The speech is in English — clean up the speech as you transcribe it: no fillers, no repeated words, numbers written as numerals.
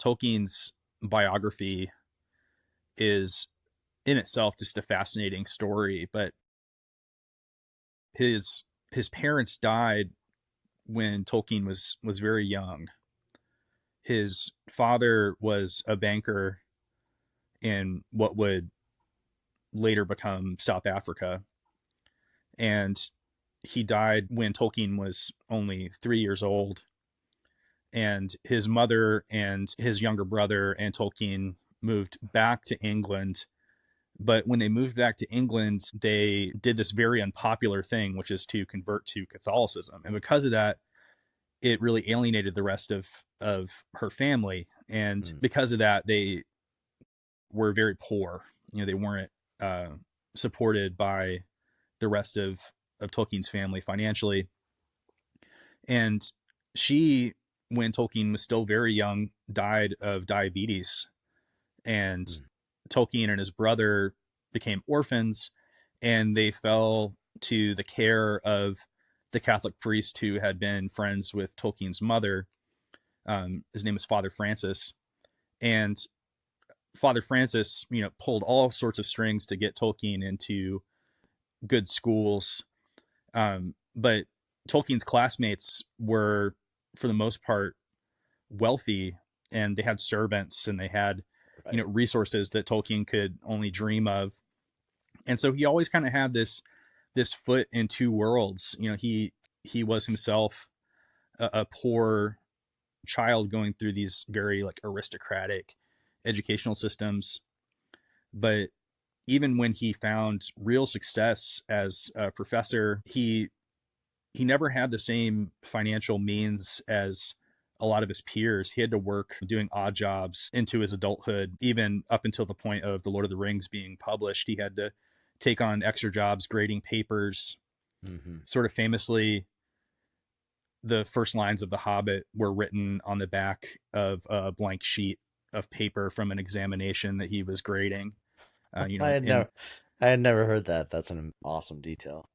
Tolkien's biography is in itself just a fascinating story, but his parents died when Tolkien was very young. His father was a banker in what would later become South Africa, and he died when Tolkien was only 3 years old. And his mother and his younger brother and Tolkien moved back to England. But when they moved back to England, they did this very unpopular thing, which is to convert to Catholicism. And because of that, it really alienated the rest of her family. And because of that, they were very poor. They weren't supported by the rest of Tolkien's family financially. And she, when Tolkien was still very young, died of diabetes. And Tolkien and his brother became orphans, and they fell to the care of the Catholic priest who had been friends with Tolkien's mother. His name was Father Francis. And Father Francis, pulled all sorts of strings to get Tolkien into good schools. But Tolkien's classmates were, for the most part, wealthy, and they had servants, and they had, resources that Tolkien could only dream of. And so he always kind of had this foot in two worlds. He was himself a poor child going through these very aristocratic educational systems. But even when he found real success as a professor, he never had the same financial means as a lot of his peers. He had to work doing odd jobs into his adulthood. Even up until the point of The Lord of the Rings being published, he had to take on extra jobs grading papers. Sort of famously, the first lines of The Hobbit were written on the back of a blank sheet of paper from an examination that he was grading. I had never heard that. That's an awesome detail.